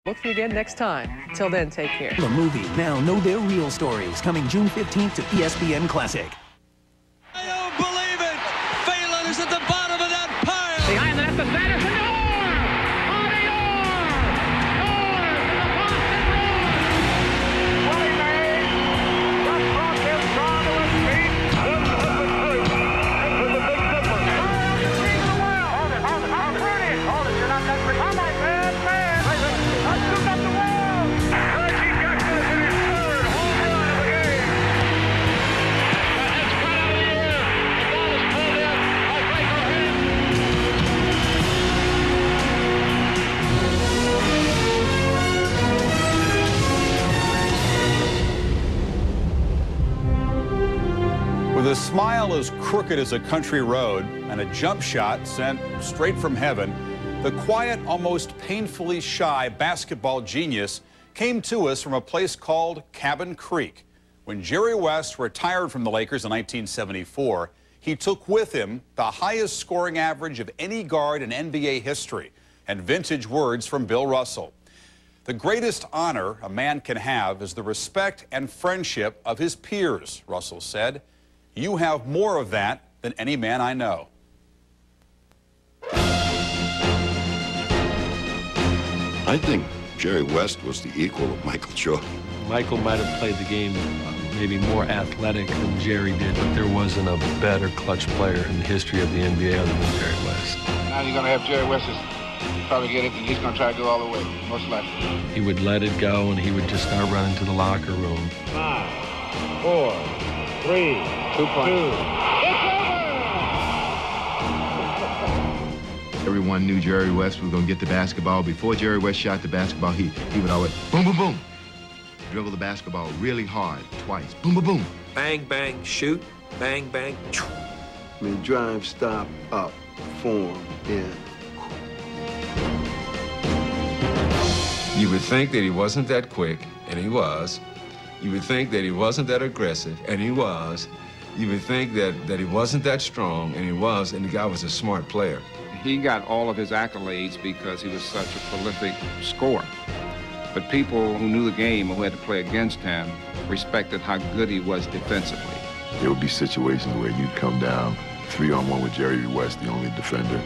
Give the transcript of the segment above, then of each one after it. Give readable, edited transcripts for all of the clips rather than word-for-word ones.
We'll see you again next time. Till then, take care. The movie, now know their real stories, coming June 15th to ESPN Classic. I don't believe it! Phelan is at the bottom of that pile! Behind the net, the Sanderson, With a smile as crooked as a country road and a jump shot sent straight from heaven, the quiet, almost painfully shy basketball genius came to us from a place called Cabin Creek. When Jerry West retired from the Lakers in 1974, he took with him the highest scoring average of any guard in NBA history, and vintage words from Bill Russell. The greatest honor a man can have is the respect and friendship of his peers, Russell said. You have more of that than any man I know. I think Jerry West was the equal of Michael Jordan. Michael might have played the game maybe more athletic than Jerry did, but there wasn't a better clutch player in the history of the NBA other than Jerry West. Now you're going to have Jerry West probably get it, and he's going to try to go all the way, most likely. He would let it go, and he would just start running to the locker room. 5, 4, 3, 2 points. Everyone knew Jerry West was going to get the basketball. Before Jerry West shot the basketball, he would always boom, boom, boom. Dribble the basketball really hard, twice. Boom, boom, boom. Bang, bang, shoot. Bang, bang. I mean, drive, stop, up, form, in. You would think that he wasn't that quick, and he was. You would think that he wasn't that aggressive, and he was. You would think that he wasn't that strong, and he was, and the guy was a smart player. He got all of his accolades because he was such a prolific scorer. But people who knew the game and who had to play against him respected how good he was defensively. There would be situations where you'd come down 3-on-1 with Jerry West, the only defender,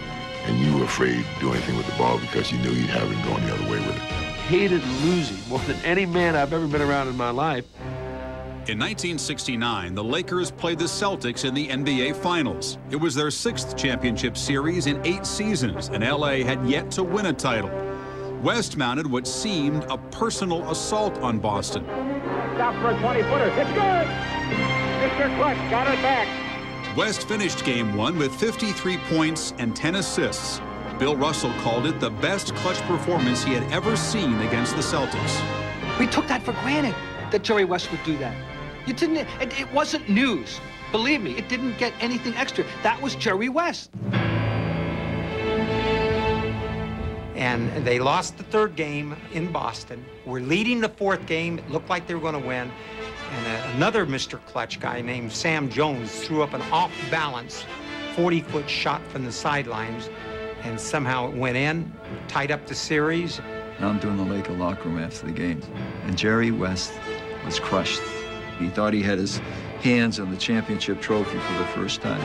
and you were afraid to do anything with the ball because you knew you'd have him going the other way with it. Hated losing more than any man I've ever been around in my life. In 1969, the Lakers played the Celtics in the NBA Finals. It was their 6th championship series in 8 seasons, and LA had yet to win a title. West mounted what seemed a personal assault on Boston. Stop for a 20-footer. It's good. Mr. Clutch got it back. West finished Game 1 with 53 points and 10 assists. Bill Russell called it the best clutch performance he had ever seen against the Celtics. We took that for granted, that Jerry West would do that. You didn't, it wasn't news. Believe me, it didn't get anything extra. That was Jerry West. And they lost the 3rd game in Boston. We're leading the 4th game. It looked like they were going to win. And another Mr. Clutch guy named Sam Jones threw up an off-balance 40-foot shot from the sidelines, and somehow it went in, tied up the series. I'm doing the Laker locker room after the game, and Jerry West was crushed. He thought he had his hands on the championship trophy for the first time.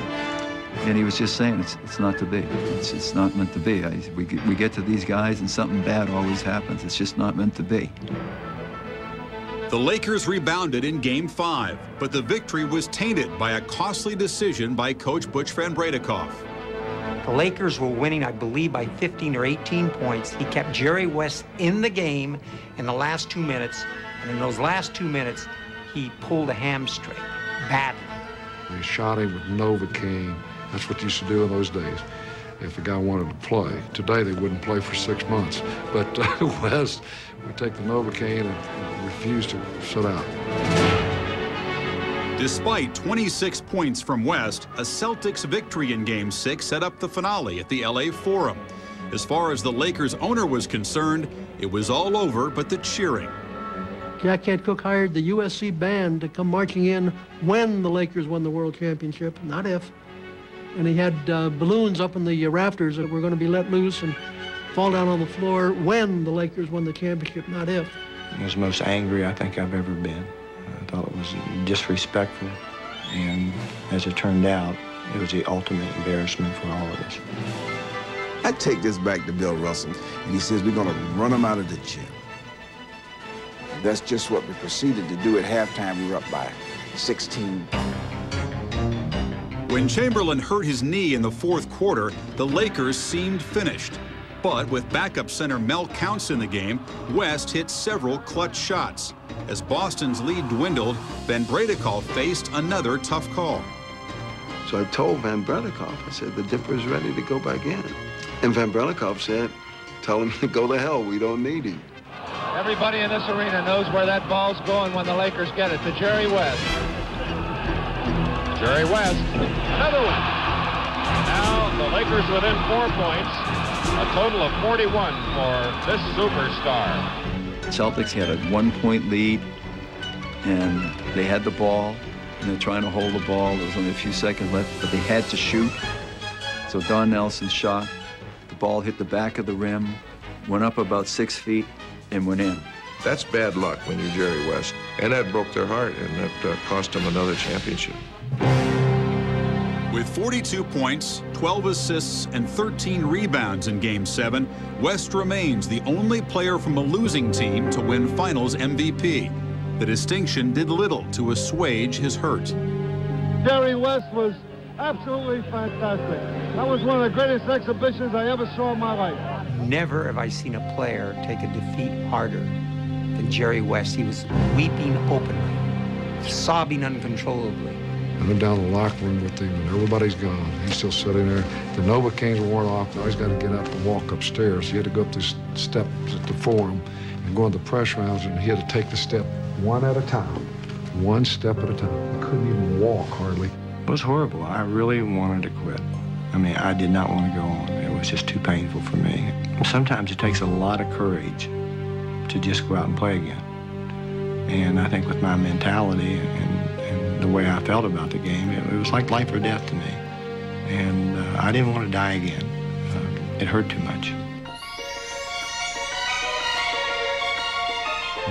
And he was just saying, it's not to be. It's not meant to be. We get to these guys and something bad always happens. It's just not meant to be. The Lakers rebounded in Game 5, but the victory was tainted by a costly decision by coach Butch Van Bredikoff. The Lakers were winning, I believe, by 15 or 18 points. He kept Jerry West in the game in the last 2 minutes, and in those last 2 minutes, he pulled a hamstring badly. They shot him with Novocaine. That's what they used to do in those days if the guy wanted to play. Today, they wouldn't play for 6 months. But West would take the Novocaine and refuse to sit out. Despite 26 points from West, a Celtics victory in Game 6 set up the finale at the LA Forum. As far as the Lakers owner was concerned, it was all over but the cheering. Jack Cook hired the USC band to come marching in when the Lakers won the World Championship, not if. And he had balloons up in the rafters that were going to be let loose, and fall down on the floor when the Lakers won the championship, not if. It was the most angry I think I've ever been. I thought it was disrespectful, and as it turned out, it was the ultimate embarrassment for all of us. I take this back to Bill Russell, and he says we're going to run him out of the gym. That's just what we proceeded to do at halftime. We were up by 16. When Chamberlain hurt his knee in the fourth quarter, the Lakers seemed finished. But with backup center Mel Counts in the game, West hit several clutch shots. As Boston's lead dwindled, Van Bredekal faced another tough call. So I told Van Bredekal, I said, the Dipper's ready to go back in. And Van Bredekal said, tell him to go to hell, we don't need him. Everybody in this arena knows where that ball's going when the Lakers get it, to Jerry West. Jerry West, another one. Now the Lakers within 4 points, a total of 41 for this superstar. Celtics had a 1-point lead, and they had the ball, and they're trying to hold the ball. There was only a few seconds left, but they had to shoot. So Don Nelson shot. The ball hit the back of the rim, went up about 6 feet, and went in. That's bad luck when you're Jerry West. And that broke their heart, and that cost them another championship. With 42 points, 12 assists, and 13 rebounds in Game 7, West remains the only player from a losing team to win Finals MVP. The distinction did little to assuage his hurt. Jerry West was absolutely fantastic. That was one of the greatest exhibitions I ever saw in my life. Never have I seen a player take a defeat harder than Jerry West. He was weeping openly, sobbing uncontrollably. I went down to the locker room with him, and everybody's gone. He's still sitting there. The Novocaines were worn off. Now he's got to get up and walk upstairs. He had to go up these steps at the forum and go in the press rounds, and he had to take the step one at a time, one step at a time. He couldn't even walk hardly. It was horrible. I really wanted to quit. I mean, I did not want to go on. It was just too painful for me. Sometimes it takes a lot of courage to just go out and play again. And I think with my mentality and the way I felt about the game, it was like life or death to me. And I didn't want to die again. It hurt too much.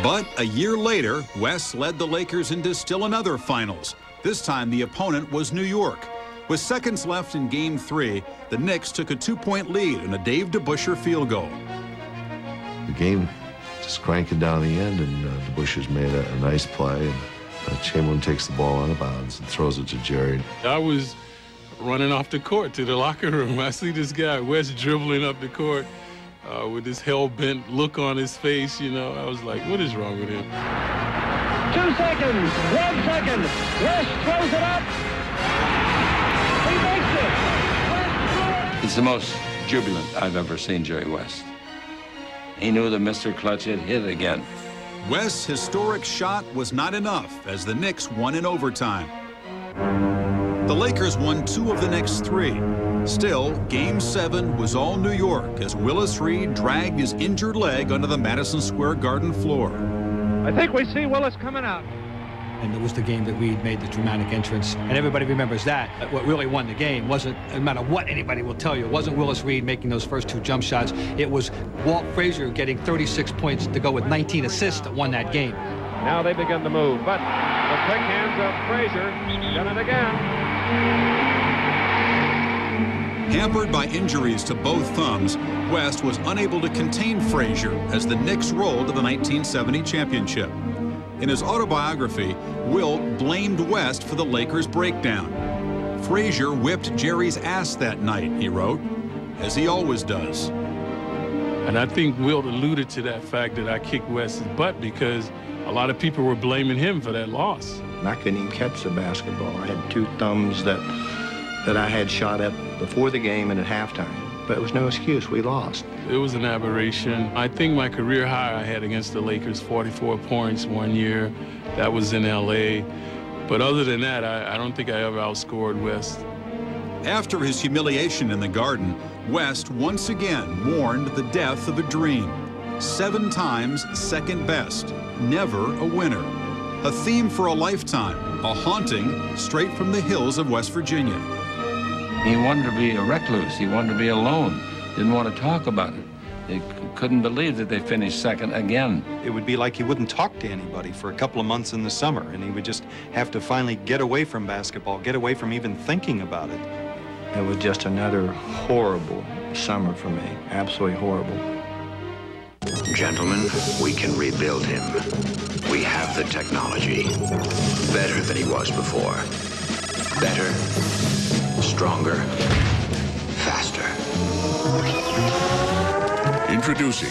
But a year later, West led the Lakers into still another Finals. This time, the opponent was New York. With seconds left in Game 3, the Knicks took a 2-point lead in a Dave DeBusschere field goal. The game just cranking down the end, and DeBusschere's made a nice play. And Chamberlain takes the ball out of bounds and throws it to Jerry. I was running off the court to the locker room. I see this guy, West, dribbling up the court with this hell-bent look on his face, you know. I was like, what is wrong with him? 2 seconds, 1 second. West throws it up. He makes it. It's the most jubilant I've ever seen Jerry West. He knew that Mr. Clutch had hit again. West's historic shot was not enough as the Knicks won in overtime. The Lakers won 2 of the next 3. Still, Game 7 was all New York as Willis Reed dragged his injured leg onto the Madison Square Garden floor. I think we see Willis coming out. And it was the game that Reed made the dramatic entrance. And everybody remembers that. What really won the game wasn't, no matter what anybody will tell you, it wasn't Willis Reed making those first 2 jump shots. It was Walt Frazier getting 36 points to go with 19 assists that won that game. Now they begin to move, but the quick hands of Frazier done it again. Hampered by injuries to both thumbs, West was unable to contain Frazier as the Knicks rolled to the 1970 championship. In his autobiography, Wilt blamed West for the Lakers' breakdown. Frazier whipped Jerry's ass that night, he wrote, as he always does. And I think Wilt alluded to that fact that I kicked West's butt because a lot of people were blaming him for that loss. I couldn't even catch the basketball. I had 2 thumbs that I had shot at before the game and at halftime. But it was no excuse. We lost. It was an aberration. I think my career high I had against the Lakers, 44 points one year. That was in L.A. But other than that, I don't think I ever outscored West. After his humiliation in the Garden, West once again mourned the death of a dream. 7 times second best, never a winner. A theme for a lifetime, a haunting straight from the hills of West Virginia. He wanted to be a recluse. He wanted to be alone. Didn't want to talk about it. They couldn't believe that they finished second again. It would be like he wouldn't talk to anybody for a couple of months in the summer, and he would just have to finally get away from basketball, get away from even thinking about it. It was just another horrible summer for me, absolutely horrible. Gentlemen, we can rebuild him. We have the technology. Better than he was before. Better, stronger, faster. Introducing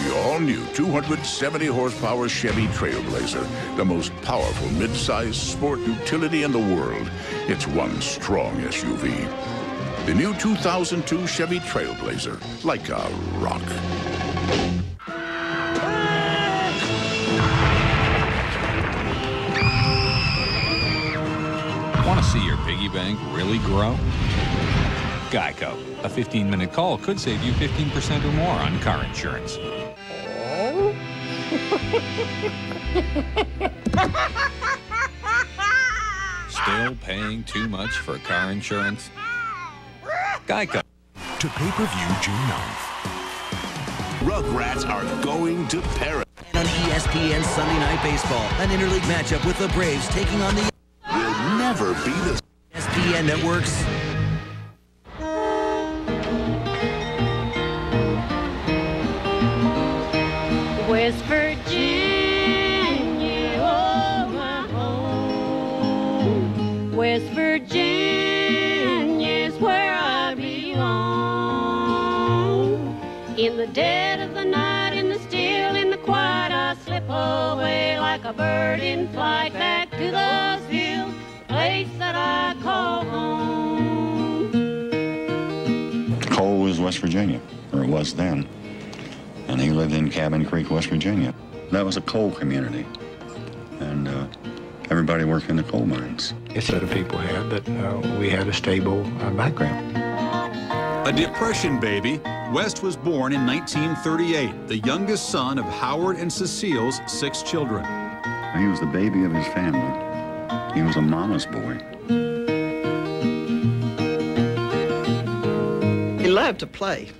the all-new 270-horsepower Chevy Trailblazer, the most powerful mid-size sport utility in the world. It's one strong SUV. The new 2002 Chevy Trailblazer, like a rock. Want to see your piggy bank really grow? Geico. A 15-minute call could save you 15% or more on car insurance. Still paying too much for car insurance? Geico. To pay-per-view June 9th. Rugrats are going to Paris. On ESPN Sunday Night Baseball, an interleague matchup with the Braves taking on the... Will never be the... ESPN networks. West Virginia, oh my home. West Virginia's where I belong. In the dead of the night, in the still, in the quiet, I slip away like a bird in flight back to those hills, the place that I call home. Cole was West Virginia, or it was then. And he lived in Cabin Creek, West Virginia. That was a coal community. And everybody worked in the coal mines. It's other people had, but we had a stable background. A Depression baby, West was born in 1938, the youngest son of Howard and Cecile's 6 children. He was the baby of his family. He was a mama's boy. He loved to play.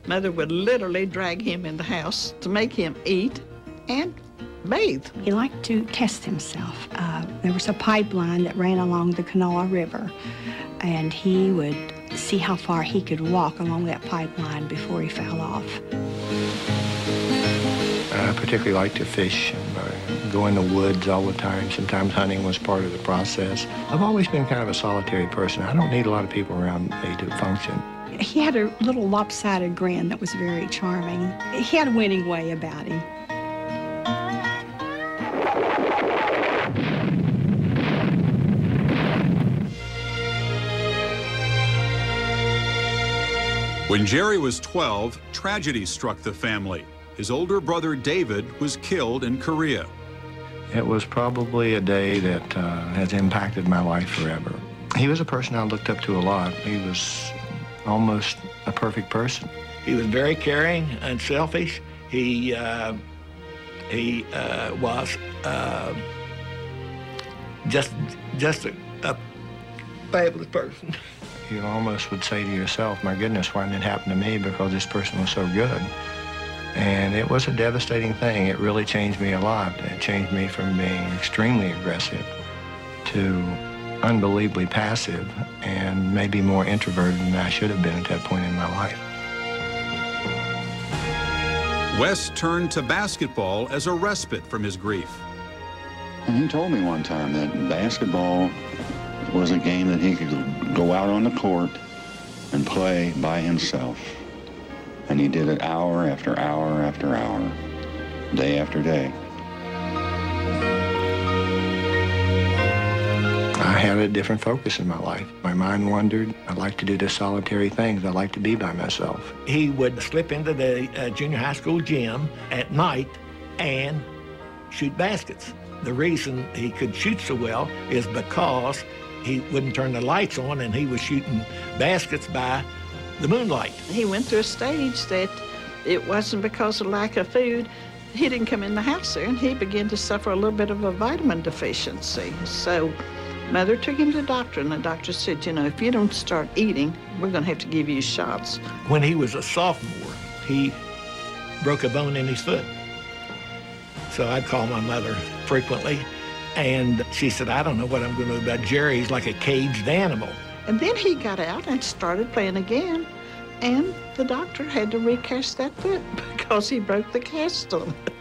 Mother would literally drag him in the house to make him eat and bathe. He liked to test himself. There was a pipeline that ran along the Kanawha River, and he would see how far he could walk along that pipeline before he fell off. I particularly liked to fish and go in the woods all the time. Sometimes hunting was part of the process. I've always been kind of a solitary person. I don't need a lot of people around me to function. He had a little lopsided grin that was very charming. He had a winning way about him. When Jerry was 12, tragedy struck the family. His older brother David was killed in Korea. It was probably a day that has impacted my life forever. He was a person I looked up to a lot. He was almost a perfect person. He was very caring, unselfish. He was just a fabulous person. You almost would say to yourself, my goodness, why didn't it happen to me? Because this person was so good. And it was a devastating thing. It really changed me a lot. It changed me from being extremely aggressive to unbelievably passive and maybe more introverted than I should have been at that point in my life. West turned to basketball as a respite from his grief. And he told me one time that basketball was a game that he could go out on the court and play by himself. And he did it hour after hour after hour, day after day. I had a different focus in my life. My mind wandered. I liked to do the solitary things. I liked to be by myself. He would slip into the junior high school gym at night and shoot baskets. The reason he could shoot so well is because he wouldn't turn the lights on and he was shooting baskets by the moonlight. He went through a stage that it wasn't because of lack of food. He didn't come in the house there, and he began to suffer a little bit of a vitamin deficiency. So Mother took him to the doctor, and the doctor said, you know, if you don't start eating, we're going to have to give you shots. When he was a sophomore, he broke a bone in his foot. So I'd call my mother frequently, and she said, I don't know what I'm going to do about Jerry. He's like a caged animal. And then he got out and started playing again, and the doctor had to recast that foot because he broke the cast on it.